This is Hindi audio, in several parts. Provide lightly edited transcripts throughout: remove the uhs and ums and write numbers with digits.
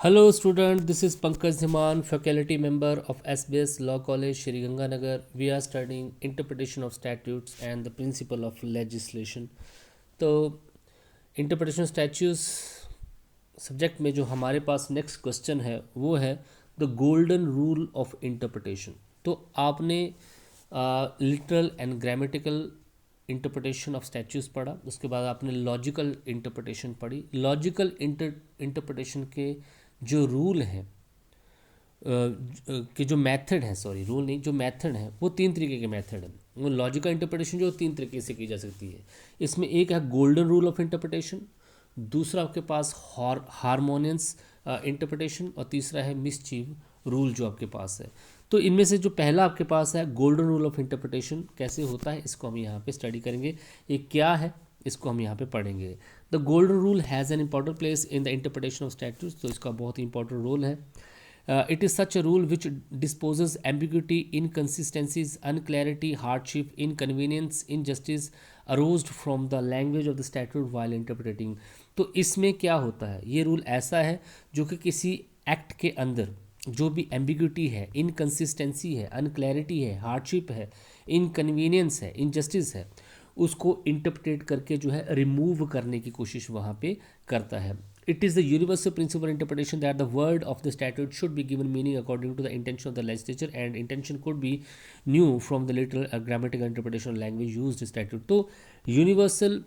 Hello student, this is Pankaj Dhiman, faculty member of SBS Law College, Shri Ganganagar. We are studying interpretation of statutes and the principle of legislation. तो इंटरप्रिटेशन स्टैच्यूज सब्जेक्ट में जो हमारे पास नेक्स्ट क्वेश्चन है वो है the golden rule of interpretation. तो आपने literal and grammatical interpretation of statues पढ़ा, उसके बाद आपने लॉजिकल इंटरप्रिटेशन पढ़ी। लॉजिकल इंटरप्रिटेशन के जो रूल हैं कि जो मेथड है, सॉरी रूल नहीं, जो मेथड है वो तीन तरीके के मेथड हैं। वो लॉजिकल इंटरप्रिटेशन जो तीन तरीके से की जा सकती है। इसमें एक है गोल्डन रूल ऑफ इंटरप्रिटेशन, दूसरा आपके पास हारमोनियस इंटरप्रिटेशन और तीसरा है मिसचीव रूल जो आपके पास है। तो इनमें से जो पहला आपके पास है गोल्डन रूल ऑफ इंटरप्रिटेशन कैसे होता है, इसको हम यहाँ पे स्टडी करेंगे। ये क्या है इसको हम यहाँ पे पढ़ेंगे। The golden rule has an important place in the interpretation of statutes. तो इसका बहुत ही इंपॉर्टेंट रोल है। It is such a rule which disposes ambiguity, inconsistencies, unclarity, hardship, inconvenience, injustice arised from the language of the statute while interpreting। तो इसमें क्या होता है, ये रूल ऐसा है जो कि किसी एक्ट के अंदर जो भी एम्बिग्यूटी है, इनकन्सिस्टेंसी है, अनक्लैरिटी है, हार्डशिप है, इनकन्वीनियंस है, इनजस्टिस है, उसको इंटरप्रेट करके जो है रिमूव करने की कोशिश वहाँ पे करता है। It is the universal principle interpretation that the word of the statute should be given meaning according to the intention of the legislature, and intention could be new from the literal or grammatical interpretation of language used in statute। तो यूनिवर्सल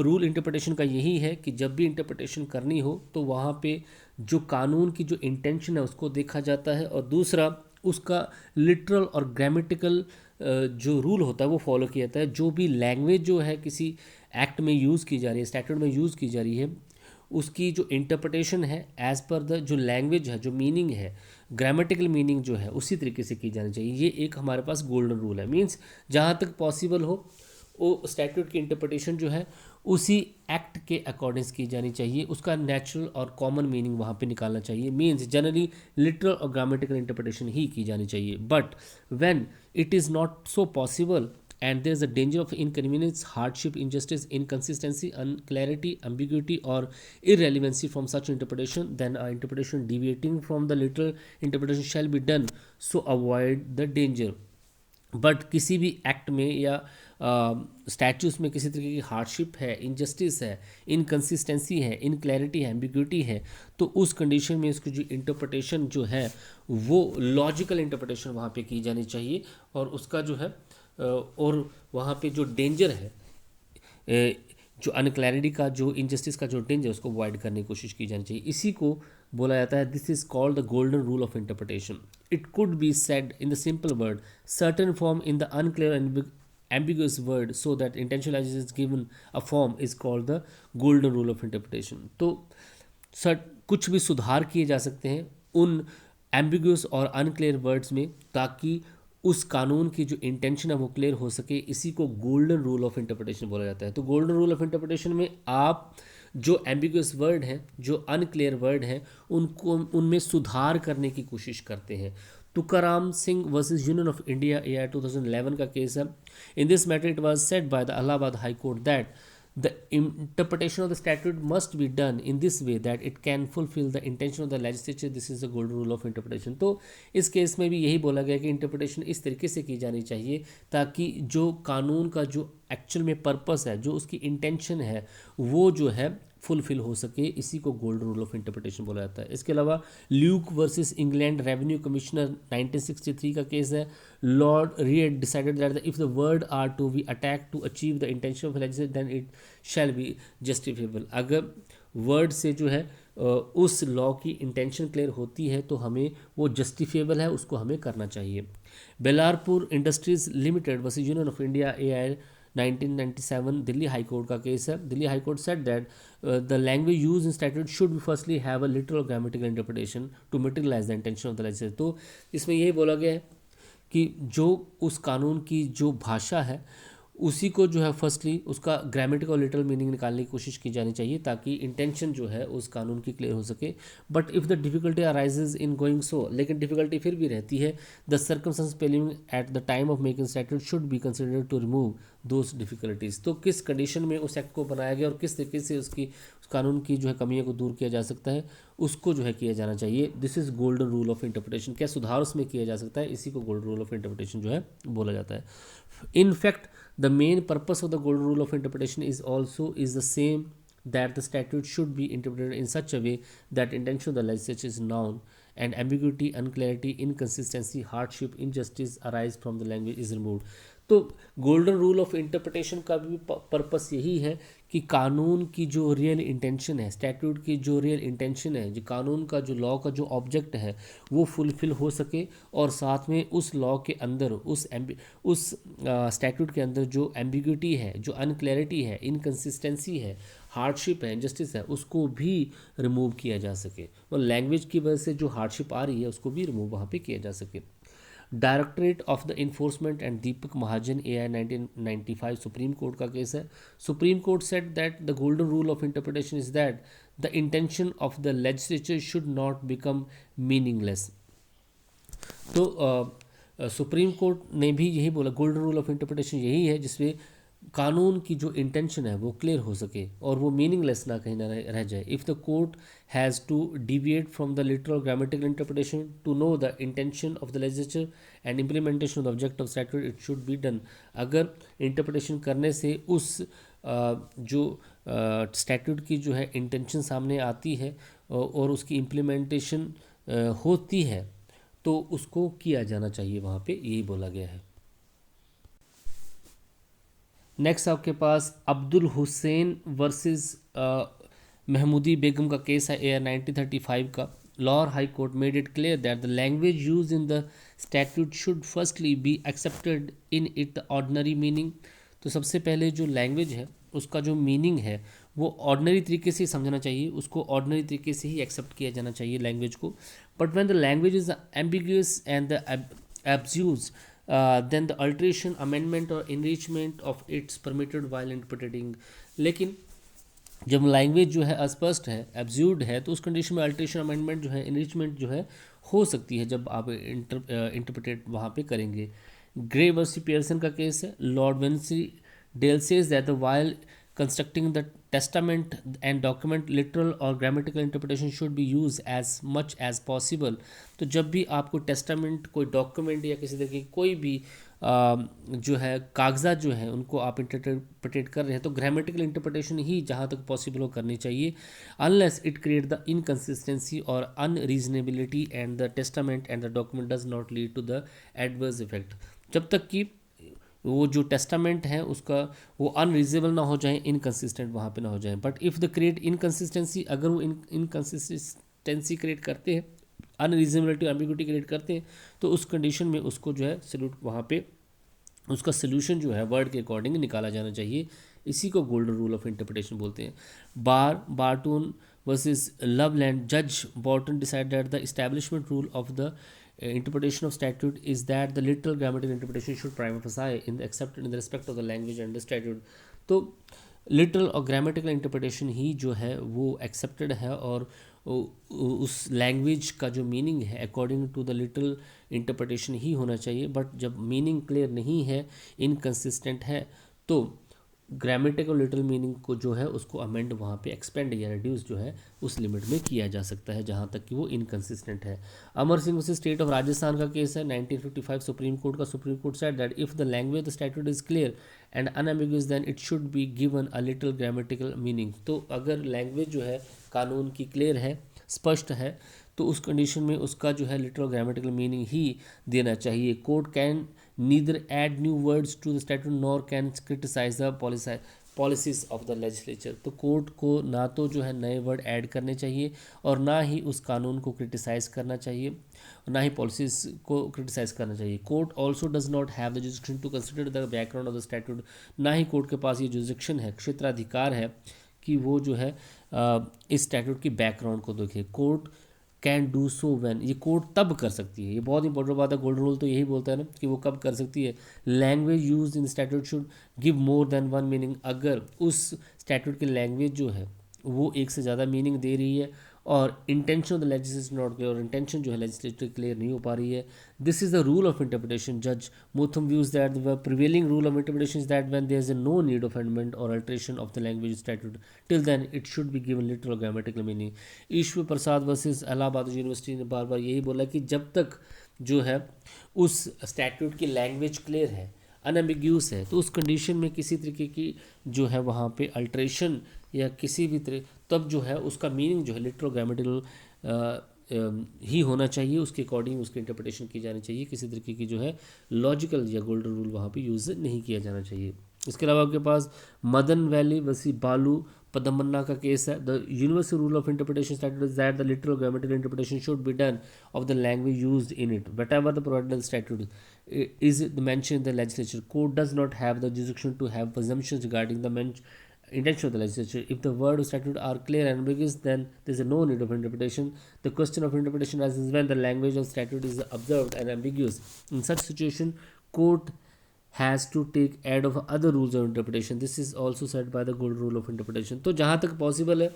रूल इंटरप्रिटेशन का यही है कि जब भी इंटरप्रिटेशन करनी हो तो वहाँ पे जो कानून की जो इंटेंशन है उसको देखा जाता है, और दूसरा उसका लिटरल और ग्रामेटिकल जो रूल होता है वो फॉलो किया जाता है। जो भी लैंग्वेज जो है किसी एक्ट में यूज़ की जा रही है, स्टैट्यूट में यूज़ की जा रही है, उसकी जो इंटरप्रिटेशन है एज़ पर द जो लैंग्वेज है, जो मीनिंग है, ग्रामेटिकल मीनिंग जो है उसी तरीके से की जानी चाहिए। ये एक हमारे पास गोल्डन रूल है। मीन्स जहाँ तक पॉसिबल हो वो स्टैट्यूट की इंटरप्रिटेशन जो है उसी एक्ट के अकॉर्डिंग की जानी चाहिए, उसका नेचुरल और कॉमन मीनिंग वहाँ पे निकालना चाहिए। मीन्स जनरली लिटरल और ग्रामेटिकल इंटरप्रिटेशन ही की जानी चाहिए। But when it is not so possible and there is a danger of inconvenience, hardship, injustice, inconsistency, unclarity, ambiguity or irrelevancy from such interpretation, then a interpretation deviating from the literal interpretation shall be done, so avoid the danger। But किसी भी एक्ट में या स्टैच्यूज में किसी तरीके की हार्डशिप है, इनजस्टिस है, इनकन्सिस्टेंसी है, इनक्लैरिटी है, एम्बिग्यूटी है, तो उस कंडीशन में इसकी जो इंटरप्रिटेशन जो है वो लॉजिकल इंटरप्रिटेशन वहाँ पे की जानी चाहिए, और उसका जो है और वहाँ पे जो डेंजर है, जो अनक्लैरिटी का, जो इनजस्टिस का जो डेंजर, उसको अवॉइड करने की कोशिश की जानी चाहिए। इसी को बोला जाता है, this is called the golden rule of interpretation. It could be said in the simple word certain form in the unclear and ambiguous word so that intentionalization is given a form is called the golden rule of interpretation। तो कुछ भी सुधार किए जा सकते हैं उन ambiguous और unclear वर्ड्स में, ताकि उस कानून की जो इंटेंशन है वो क्लियर हो सके। इसी को गोल्डन रूल ऑफ इंटरप्रिटेशन बोला जाता है। तो गोल्डन रूल ऑफ इंटरप्रिटेशन में आप जो एम्बिगुअस वर्ड हैं, जो अनक्लियर वर्ड हैं, उनको उनमें सुधार करने की कोशिश करते हैं। Tukaram Singh versus union of India AR 2011 का केस है। In this matter it was said by the Allahabad high court that the interpretation of the statute must be done in this way that it can fulfill the intention of the legislature। this is the golden rule of interpretation। तो इस केस में भी यही बोला गया कि इंटरप्रिटेशन इस तरीके से की जानी चाहिए ताकि जो कानून का जो एक्चुअल में पर्पस है, जो उसकी इंटेंशन है, वो जो है फुलफिल हो सके। इसी को गोल्डन रूल ऑफ इंटरप्रिटेशन बोला जाता है। इसके अलावा Luke versus England revenue commissioner 1963 का केस है। Lord Reid decided that if the word are to be attack to achieve the intention of legislature then it shall be justifiable. अगर वर्ड से जो है उस लॉ की इंटेंशन क्लियर होती है तो हमें वो जस्टिफिएबल है, उसको हमें करना चाहिए। Ballarpur industries limited versus union of India AR 1997 Delhi high court का केस है। Delhi high court said that the language use in statute should be firstly have a literal grammatical interpretation to materialise the intention of the legislature. तो इसमें यही बोला गया है कि जो उस कानून की जो भाषा है उसी को जो है फर्स्टली उसका ग्रामेटिकल और लिटरल मीनिंग निकालने की कोशिश की जानी चाहिए ताकि इंटेंशन जो है उस कानून की क्लियर हो सके। But if the difficulty arises in going so, लेकिन डिफिकल्टी फिर भी रहती है, the circumstances prevailing at the time of making statute should be considered to remove those difficulties. तो किस कंडीशन में उस एक्ट को बनाया गया और किस तरीके से उसकी उस कानून की जो है कमियों को दूर किया जा सकता है, उसको जो है किया जाना चाहिए। This is golden rule of interpretation. क्या सुधार उसमें किया जा सकता है, इसी को गोल्डन रूल ऑफ इंटरप्रिटेशन जो है बोला जाता है। In fact the main purpose of the golden rule of interpretation is the same, that the statute should be interpreted in such a way that intention of the legislature is known and ambiguity, unclarity, inconsistency, hardship, injustice arise from the language is removed। तो गोल्डन रूल ऑफ इंटरप्रिटेशन का भी पर्पस यही है कि कानून की जो रियल इंटेंशन है, स्टैट्यूट की जो रियल इंटेंशन है, जो कानून का जो लॉ का जो ऑब्जेक्ट है वो फुलफिल हो सके, और साथ में उस लॉ के अंदर उस स्टैट्यूट के अंदर जो एम्बिग्यूटी है, जो अनक्लैरिटी है, इनकन्सिस्टेंसी है, हार्डशिप है, इनजस्टिस है, उसको भी रिमूव किया जा सके, और लैंग्वेज की वजह से जो हार्डशिप आ रही है उसको भी रिमूव वहाँ पे किया जा सके। Directorate of the enforcement and Deepak Mahajan AI 1995 supreme court का केस है। Supreme court said that the golden rule of interpretation is that the intention of the legislature should not become meaningless. तो सुप्रीम कोर्ट ने भी यही बोला, गोल्डन रूल ऑफ इंटरप्रिटेशन यही है जिसमें कानून की जो इंटेंशन है वो क्लियर हो सके और वो मीनिंगलेस ना कहीं ना रह जाए। If the court has to deviate from the literal grammatical interpretation to know the intention of the legislature and implementation of the object of statute, it should be done. अगर इंटरप्रिटेशन करने से उस जो स्टैट्यूट की जो है इंटेंशन सामने आती है और उसकी इम्प्लीमेंटेशन होती है तो उसको किया जाना चाहिए, वहाँ पे यही बोला गया है। नेक्स्ट आपके पास अब्दुल हुसैन वर्सेस महमूदी बेगम का केस है, एयर 1935 का। Lahore high court made it clear that the language use in the statute should firstly B accepted in it ordinary meaning. तो सबसे पहले जो लैंग्वेज है उसका जो मीनिंग है वो ऑर्डनरी तरीके से समझना चाहिए, उसको ऑर्डनरी तरीके से ही एक्सेप्ट किया जाना चाहिए लैंग्वेज को। But when the language is ambiguous and the abuse, then the alteration, amendment or enrichment of its permitted while interpreting। लेकिन जब लैंग्वेज जो है अस्पष्ट है, एब्ज्यूड है, तो उस कंडीशन में अल्ट्रेशन, अमेंडमेंट जो है, इनरिचमेंट जो है हो सकती है जब आप इंटरप्रेट वहाँ पे करेंगे। ग्रे वर्सी पियर्सन का केस है। Lord Wensleydale says that while constructing the testament and document literal or grammatical interpretation should be used as much as possible। तो जब भी आपको टेस्टामेंट, कोई डॉक्यूमेंट या किसी तरह की कोई भी जो है कागजात जो है उनको आप इंटरप्रेट कर रहे हैं तो ग्रामेटिकल इंटरप्रिटेशन ही जहाँ तक पॉसिबल हो करनी चाहिए, unless it create the inconsistency और unreasonability and the testament and the document does not lead to the adverse effect. जब तक कि वो जो टेस्टामेंट है उसका वो अनरीजनेबल ना हो जाए, इनकन्सिस्टेंट वहाँ पे ना हो जाए। But if the create inconsistency, अगर वो इनकन्सिस्टेंसी क्रिएट करते हैं, अनरीजनेबिलिटी, एम्बिग्यूटी क्रिएट करते हैं, तो उस कंडीशन में उसको जो है सल्यूट वहाँ पे उसका सोल्यूशन जो है वर्ड के अकॉर्डिंग निकाला जाना चाहिए। इसी को गोल्डन रूल ऑफ इंटरप्रिटेशन बोलते हैं। बार्टून वर्सेस लवलैंड, जज Barton decide that the establishment rule of the interpretation of statute is that the literal grammatical interpretation should prima facie in the accepted in the respect of the language and the statute। तो लिटरल और ग्रामेटिकल इंटरप्रिटेशन ही जो है वो एक्सेप्टेड है और उस लैंग्वेज का जो मीनिंग है according to the literal interpretation ही होना चाहिए। बट जब मीनिंग क्लियर नहीं है, इनकन्सिस्टेंट है, तो ग्रामेटिकल लिटरल मीनिंग को जो है उसको अमेंड वहाँ पे एक्सपेंड या रिड्यूस जो है उस लिमिट में किया जा सकता है जहाँ तक कि वो इनकन्सिस्टेंट है। Amar Singh versus state of Rajasthan का केस है 1955 सुप्रीम कोर्ट का। Supreme court said that if the language the statute is clear and unambiguous then it should be given a little grammatical meaning. तो अगर लैंग्वेज जो है कानून की क्लियर है, स्पष्ट है, तो उस कंडीशन में उसका जो है लिटरल ग्रामेटिकल मीनिंग ही देना चाहिए। Court can neither add new words to the statute nor can criticize the policies of the legislature। तो कोर्ट को ना तो जो है नए वर्ड ऐड करने चाहिए और ना ही उस कानून को क्रिटिसाइज़ करना चाहिए और ना ही पॉलिसीज़ को क्रिटिसाइज़ करना चाहिए। Court also does not have the jurisdiction to consider the background of the statute. ना ही कोर्ट के पास ये जुरिस्डिक्शन है, क्षेत्राधिकार है कि वो जो है इस स्टैट्यूट की बैकग्राउंड को देखे। Court can do so when, ये कोर्ट तब कर सकती है, ये बहुत इंपॉर्टेंट बात है। गोल्डन रूल तो यही बोलता है ना कि वो कब कर सकती है। Language use in statute should give more than one meaning, अगर उस स्टैट्यूट की लैंग्वेज जो है वो एक से ज़्यादा मीनिंग दे रही है और intention of the legislature not clear, और इंटेंशन जो है लेजिस्लेचर क्लियर नहीं हो पा रही है। This is the rule of interpretation. जज Motham views that the prevailing rule of interpretation is that when there is no need of amendment or alteration of the language statute, till then it should be given literal grammatical meaning. Ishwar Prasad versus Allahabad university ने बार बार यही बोला कि जब तक जो है उस स्टैट्यूट की लैंग्वेज क्लियर है, अनएम्बिग्यूस है, तो उस कंडीशन में किसी तरीके की जो है वहाँ पे अल्ट्रेशन या किसी भी तरह, तब जो है उसका मीनिंग जो है लिटरल ग्रामेटिकल ही होना चाहिए, उसके अकॉर्डिंग उसकी इंटरप्रिटेशन की जानी चाहिए। किसी तरीके की जो है लॉजिकल या गोल्डन रूल वहाँ पे यूज़ नहीं किया जाना चाहिए। इसके अलावा आपके पास मदन वैली वसी बालू पदमन्ना का केस है। The universal rule of interpretation statute is that the literal grammatical interpretation should be done of the language used in it what ever the provided statute is mentioned in the legislature. Court does not have the jurisdiction to have presumptions regarding the intention of the legislature. If the word or statute are clear and ambiguous, then there is no need of interpretation. The question of interpretation arises when the language of statute is observed and ambiguous. In such situation, court has to take aid of other rules of interpretation. This is also said by the golden rule of interpretation. तो जहाँ तक पॉसिबल है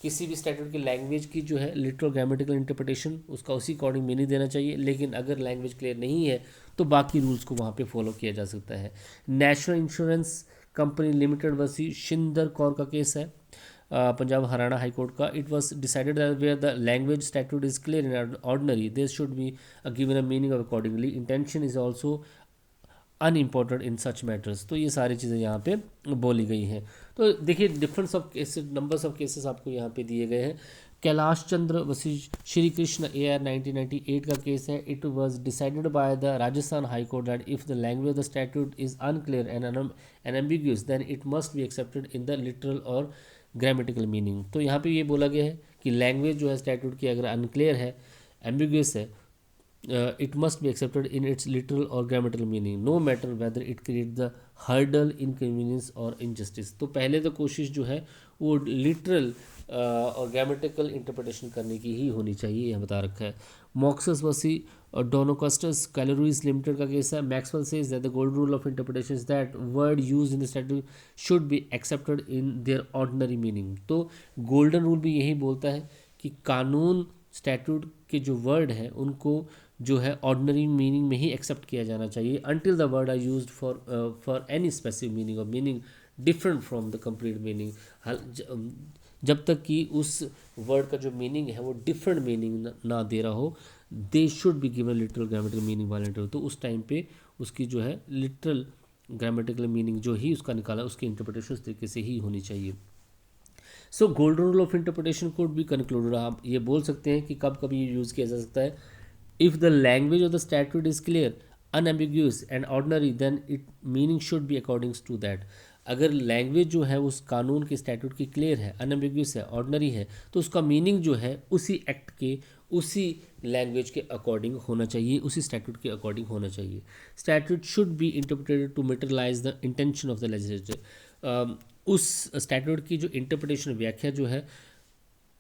किसी भी स्टैट्यूट की लैंग्वेज की जो है लिटरल ग्रामेटिकल इंटरप्रिटेशन उसका उसी अकॉर्डिंग मीनिंग देना चाहिए, लेकिन अगर लैंग्वेज क्लियर नहीं है तो बाकी रूल्स को वहाँ पे फॉलो किया जा सकता है। नेशनल इंश्योरेंस कंपनी लिमिटेड वर्सी शिंदर कौर का केस है पंजाब हरियाणा हाई कोर्ट का। It was decided that where the language statute is clear in ordinary there should be given a meaning of accordingly. Intention is also unimportant in such matters. तो ये सारी चीज़ें यहाँ पे बोली गई हैं। तो देखिए difference of cases, numbers of cases आपको यहाँ पे दिए गए हैं। कैलाश चंद्र वशिष्ठ श्री कृष्ण AR 1998 का केस है। It was decided by the Rajasthan high court that if the language of the statute is unclear and ambiguous then it must be accepted in the literal और ग्रामेटिकल मीनिंग। तो यहाँ पे ये बोला गया है कि लैंग्वेज जो है स्टैट्यूट की अगर अनक्लियर है, एम्बिग्यूस है, it must be accepted in its literal or grammatical meaning no matter whether it creates the hurdle inconvenience or injustice। तो पहले तो कोशिश जो है वो लिटरल और ग्रामेटिकल इंटरप्रिटेशन करने की ही होनी चाहिए, यह बता रखा है। मॉक्सस वसी और डोनोकस्टस कैलोरीज लिमिटेड का केस है। Maxwell says that the golden rule of interpretation is that word used in the statute should B accepted in their ordinary meaning. तो गोल्डन रूल भी यही बोलता है कि कानून स्टैट्यूट के जो वर्ड हैं उनको जो है ऑर्डिनरी मीनिंग में ही एक्सेप्ट किया जाना चाहिए until the word are used for any specific meaning और meaning different from the complete meaning. जब तक कि उस वर्ड का जो मीनिंग है वो डिफरेंट मीनिंग ना दे रहा हो, they should be given literal grammatical meaning वाले। तो उस टाइम पे उसकी जो है लिटरल ग्रामेटिकल मीनिंग जो ही उसका निकाला उसकी इंटरप्रिटेशन उस तरीके से ही होनी चाहिए। सो golden rule of interpretation code भी कंक्लूडेड। आप ये बोल सकते हैं कि कब कभी यूज़ किया जा सकता है। If the language of the statute is clear unambiguous and ordinary then it meaning should be according to that. अगर लैंग्वेज जो है उस कानून के स्टैट्यूट की क्लियर है, अनएम्बिग्यूस है, ऑर्डिनरी है, तो उसका मीनिंग जो है उसी एक्ट के, उसी लैंग्वेज के अकॉर्डिंग होना चाहिए, उसी स्टैट्यूट के अकॉर्डिंग होना चाहिए। Statute should be interpreted to materialise the intention of the legislature. उस स्टैट्यूट की जो इंटरप्रिटेशन व्याख्या जो है,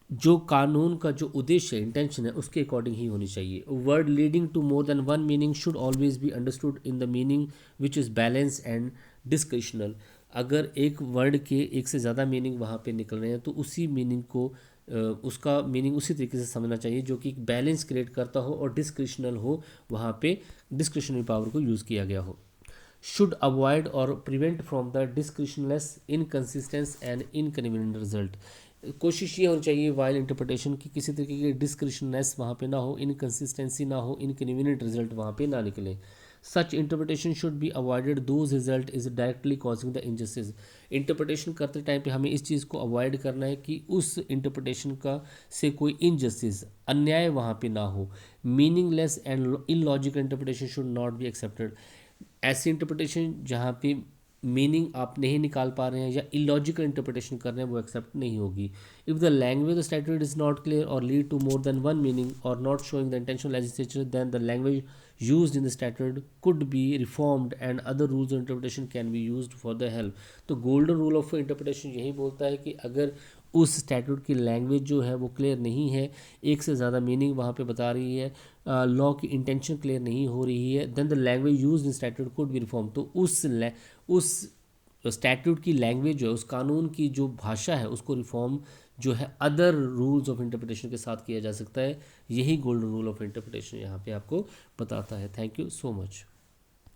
जो कानून का जो उद्देश्य है, इंटेंशन है, उसके अकॉर्डिंग ही होनी चाहिए। Word leading to more than one meaning should always be understood in the meaning which is balance and discretional. अगर एक वर्ड के एक से ज़्यादा मीनिंग वहाँ पे निकल रहे हैं तो उसी मीनिंग को उसका मीनिंग उसी तरीके से समझना चाहिए जो कि बैलेंस क्रिएट करता हो और डिस्क्रिशनल हो, वहाँ पे डिस्क्रिशनल पावर को यूज़ किया गया हो। शुड अवॉइड और prevent from the discretionless, inconsistence and inconvenient result. कोशिश ये होनी चाहिए वाइल इंटरप्रिटेशन की किसी तरीके की डिस्क्रिशननेस वहाँ पे ना हो, इनकन्सिस्टेंसी ना हो, इनकन्वीनियंट रिजल्ट वहाँ पे ना निकले। Such interpretation should be avoided those result is directly causing the injustice. Interpretation करते टाइम पे हमें इस चीज़ को अवॉइड करना है कि उस इंटरप्रिटेशन का से कोई इनजस्टिस, अन्याय वहाँ पे ना हो। Meaningless and illogical interpretation should not be accepted. ऐसी इंटरप्रिटेशन जहाँ पे मीनिंग आप नहीं निकाल पा रहे हैं या इलॉजिकल इंटरप्रिटेशन कर रहे हैं वो एक्सेप्ट नहीं होगी। If the language statute is not clear और lead to more than one meaning और not showing the intention legislature then the language used in the statute could be reformed and other rules of interpretation can be used for the help. तो गोल्डन रूल ऑफ इंटरप्रिटेशन यही बोलता है कि अगर उस स्टैट्यूट की लैंग्वेज जो है वो क्लियर नहीं है, एक से ज़्यादा मीनिंग वहाँ पे बता रही है, लॉ की इंटेंशन क्लियर नहीं हो रही है, then the language use in statute could be reform. तो उस स्टैट्यूट की लैंग्वेज जो है, उस कानून की जो भाषा है, उसको रिफॉर्म जो है अदर रूल्स ऑफ इंटरप्रिटेशन के साथ किया जा सकता है। यही गोल्डन रूल ऑफ इंटरप्रिटेशन यहाँ पे आपको बताता है। Thank you so much.